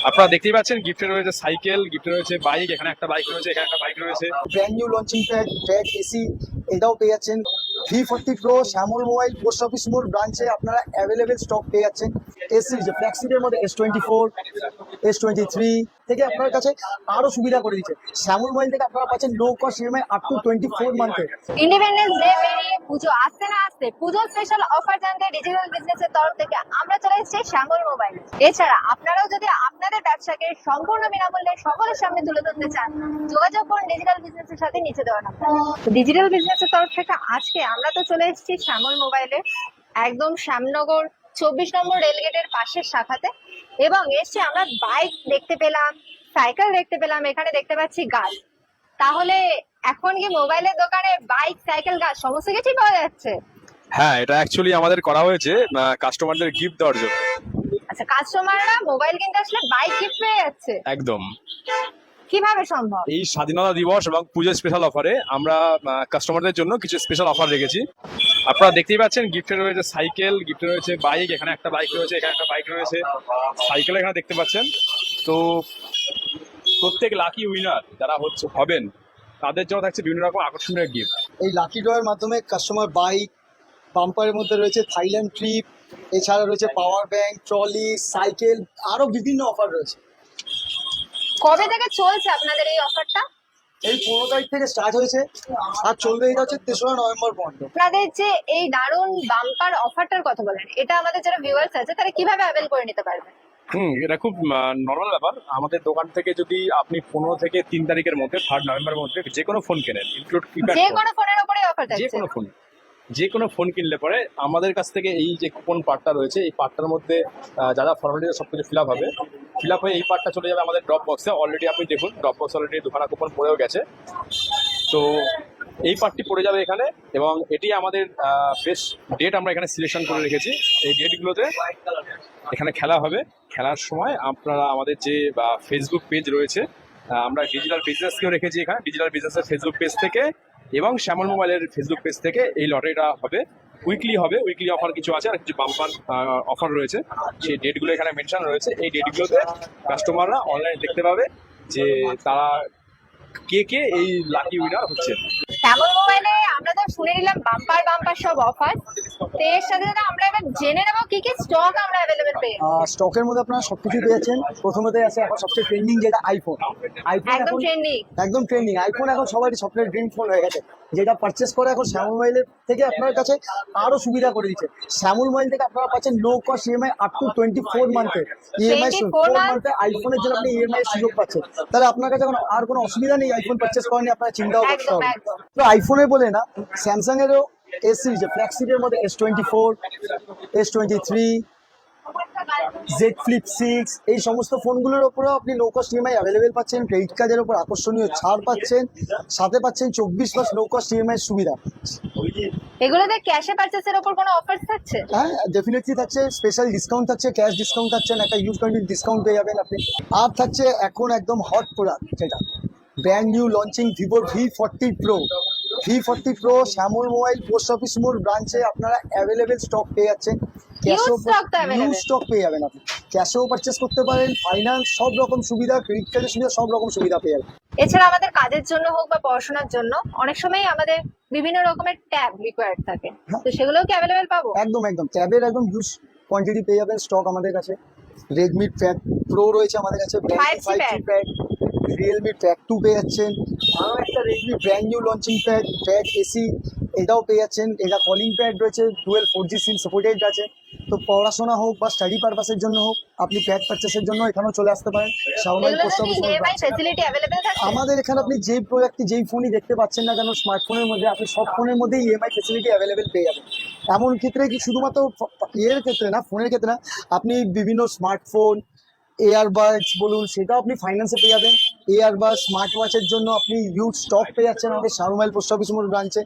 আপনারা দেখতেই পাচ্ছেন গিফটে রয়েছে সাইকেল, গিফটে রয়েছে বাইক, এখানে একটা বাইক রয়েছে, এখানে একটা বাইক রয়েছে। Brand new launching pad tag AC এটাও পেয়ে যাচ্ছেন। V40 প্রো শ্যামল মোবাইল পোস্ট অফিস মোড় ব্রাঞ্চে আপনারা অ্যাভেলেবেল স্টক পেয়ে যাচ্ছেন। এসি যে ফ্ল্যাগশিপের মধ্যে S24 S23 থেকে আপনার কাছে আরো সুবিধা করে দিচ্ছে। শ্যামল মোবাইল থেকে আপনারা পাচ্ছেন low cost EMI up to 24 মান্থে। ইন্ডিপেন্ডেন্স ডে পেরিয়ে পুজো আসতে না আসতে পুজো স্পেশাল অফার জানতে ডিজিটাল বিজনেসের তরফ থেকে আমরা চলে এসেছি শ্যামল মোবাইল। এছাড়া আপনারাও যদি আপনাদের ব্যবসাকে সম্পূর্ণ বিনামূল্যে সকলের সামনে তুলে ধরতে চান, যোগাযোগ করুন ডিজিটাল বিজনেসের সাথে নিচে দেওয়া নাম্বার। ডিজিটাল বিজনেসের তরফ থেকে আজকে আমরা তো চলে এসেছি শ্যামল মোবাইলে, একদম শ্যামনগর 24 নম্বর রেলগেটের পাশের শাখাতে, এবং এসে আমরা বাইক দেখতে পেলাম, সাইকেল দেখতে পেলাম, এখানে দেখতে পাচ্ছি গাছ। তাহলে এখন কি মোবাইলের দোকানে বাইক, সাইকেল, গাছ সমস্ত কিছুই পাওয়া যাচ্ছে? হ্যাঁ, এটা অ্যাকচুয়ালি আমাদের করা হয়েছে কাস্টমারদের গিফট দেওয়ার জন্য। আচ্ছা, কাস্টমাররা মোবাইল কিনতে আসলে বাইক গিফট পেয়ে যাচ্ছে? একদম। কিভাবে সম্ভব? এই স্বাধীনতা দিবস এবং পুজো স্পেশাল অফারে আমরা কাস্টমারদের জন্য কিছু স্পেশাল অফার রেখেছি। আপনারা দেখতেই পাচ্ছেন গিফটে রয়েছে সাইকেল, গিফটে রয়েছে বাইক, এখানে একটা বাইক রয়েছে, এখানে একটা বাইক রয়েছে, সাইকেল এখানে দেখতে পাচ্ছেন। তো প্রত্যেক লাকি উইনার যারা হবেন তাদের জন্য থাকছে বিভিন্ন রকম আকর্ষণীয় গিফট। এই লাকি ড্রয়ের মাধ্যমে কাস্টমার বাইক, বাম্পারের মধ্যে রয়েছে থাইল্যান্ড ট্রিপ, এছাড়া রয়েছে পাওয়ার ব্যাংক, ট্রলি, সাইকেল, আরো বিভিন্ন অফার রয়েছে। কবে থেকে চলছে আপনাদের এই অফারটা? এই 15 তারিখ থেকে স্টার্ট হয়েছে আর চলবে, এটা হচ্ছে 3রা নভেম্বর পর্যন্ত। আপনাদের যে এই দারুণ বাম্পার অফারটার কথা বলেন, এটা আমাদের যারা ভিউয়ার্স আছে তারা কিভাবে অ্যাভেল করে নিতে পারবে? এটা খুব নর্মাল ব্যাপার। আমাদের দোকান থেকে যদি আপনি 15 থেকে 3 তারিখের মধ্যে 3 নভেম্বরের মধ্যে যে কোনো ফোন কেনেন, ইনক্লুড যে কোনো ফোনের উপরে অফার যে থাকছে? যে কোনো ফোন কিনলে পরে আমাদের কাছ থেকে এই যে কুপন পার্টটা রয়েছে, এই পার্টটার মধ্যে যারা ফর্মালিটি সবকিছু ফিল আপ হয়ে এই পার্টটা চলে যাবে আমাদের ড্রপ বক্সে। অলরেডি আপনি দেখুন ড্রপ বক্স অলরেডি দুখানা কুপন পড়েও গেছে। তো এই পার্টটি পড়ে যাবে এখানে, এবং এটি আমাদের বেস্ট ডেট আমরা এখানে সিলেকশন করে রেখেছি। এই ডেটগুলোতে এখানে খেলা হবে। খেলার সময় আপনারা আমাদের যে ফেসবুক পেজ রয়েছে, আমরা ডিজিটাল বিজনেসকেও রেখেছি এখানে, ডিজিটাল বিজনেসের ফেসবুক পেজ থেকে এবং শ্যামল মোবাইলের ফেসবুক পেজ থেকে এই লটারিটা হবে। উইকলি অফার কিছু আছে, আর কিছু বাম্পার অফার রয়েছে। সেই ডেটগুলো এখানে মেনশন রয়েছে। এই ডেটগুলোতে কাস্টমাররা অনলাইনে দেখতে পাবে যে তারা কে এই লাকি উইনার হচ্ছে। শ্যামল মোবাইলে আমরা তো শুনে নিলাম বাম্পার সব অফার, তো এর সাথে সাথে আমরা এবার জেনে নেবো কি কি স্টক আমরা অ্যাভেলেবেল পেয়ে যাবো। স্টকের মধ্যে আপনারা সবকিছু পেয়েছেন। প্রথমতেই আছে এখন সবচেয়ে ট্রেন্ডিং যেটা আইফোন। একদম ট্রেন্ডিং। একদম ট্রেন্ডিং আইফোন এখন সবারই স্বপ্নের ড্রিম ফোন হয়ে গেছে, যেটা পারচেস করে এখন শ্যামল মোবাইলের থেকে আপনার কাছে আরো সুবিধা করে দিচ্ছে। শ্যামল মোবাইল থেকে আপনারা পাচ্ছেন low cost EMI up to 24 মান্থে ইএমআই, 4 মান্থে আইফোনের জন্য আপনি ইএমআই এর সুযোগ পাচ্ছেন। তাহলে আপনার কাছে এখন আর কোনো অসুবিধা নেই আইফোন পারচেস করেনি, আপনার চিন্তাও করতে হবে। তো আইফোনে বলে না, স্যামসাং এরও এস সিরিজ ফ্ল্যাগশিপের মধ্যে S24 S23 জেড ফ্লিপ 6 এই সমস্ত ফোনগুলোর উপরেও আপনি লো কস্ট ইএমআই অ্যাভেলেবেল পাচ্ছেন। ক্রেডিট কার্ডের উপর আকর্ষণীয় ছাড় পাচ্ছেন, সাথে পাচ্ছেন 24 মাস লো কস্ট ইএমআই সুবিধা। এগুলোতে ক্যাশে পারচেসের উপর কোনো অফার থাকছে? হ্যাঁ, ডেফিনেটলি থাকছে। স্পেশাল ডিসকাউন্ট থাকছে, ক্যাশ ডিসকাউন্ট থাকছে, একটা ইউজ কোয়ান্টিটি ডিসকাউন্ট পেয়ে যাবেন আপনি। আর থাকছে এখন একদম হট প্রোডাক্ট, যেটা ব্র্যান্ড নিউ লঞ্চিং ভিভোর V40 প্রো। V40 প্রো শ্যামল মোবাইল পোস্ট অফিস মোড় ব্রাঞ্চে আপনারা অ্যাভেলেবেল স্টক পেয়ে যাচ্ছেন। নিউ স্টক পেয়ে যাবেন আপনি। ক্যাশেও পারচেস করতে পারেন, ফাইন্যান্স, সব রকম সুবিধা, ক্রেডিট কার্ডের সুবিধা, সব রকম সুবিধা পেয়ে যাবেন। এছাড়া আমাদের কাজের জন্য হোক বা পড়াশোনার জন্য অনেক সময় আমাদের বিভিন্ন রকমের ট্যাব রিকোয়ার্ড থাকে, তো সেগুলোও কি অ্যাভেলেবেল পাবো? একদম ট্যাবের একদম হিউজ কোয়ান্টিটি পেয়ে যাবেন স্টক আমাদের কাছে। রেডমি প্যাড প্রো রয়েছে আমাদের কাছে, 5G প্যাড, রিয়েলমি প্যাড 2 পেয়ে যাচ্ছেন। আরও একটা Redmi brand new launching pad AC এটাও পেয়ে যাচ্ছেন। এটা কলিং প্যাড রয়েছে, 4G সিম সাপোর্টেড আছে। তো পড়াশোনা হোক বা স্টাডি পারপাসের জন্য হোক, আপনি প্যাড পারচেসের জন্য এখানেও চলে আসতে পারেন। আমাদের এখানে আপনি যেই প্রোডাক্টটি, যেই ফোনই দেখতে পাচ্ছেন না কেন স্মার্টফোনের মধ্যে, আপনি সব ফোনের মধ্যেই ইএমআই ফেসিলিটি অ্যাভেলেবেল পেয়ে যাবেন। এমন ক্ষেত্রে কি শুধুমাত্র এর ক্ষেত্রে না, ফোনের ক্ষেত্রে না, আপনি বিভিন্ন স্মার্টফোন, এয়ারবাডস বলুন, সেটাও আপনি ফাইন্যান্সে পেয়ে যাবেন। এয়ারবাডস, স্মার্ট ওয়াচের জন্য আপনি হিউজ স্টক পেয়ে যাচ্ছেন আমাদের শ্যামল মোবাইল পোস্ট অফিস মোড় ব্রাঞ্চে।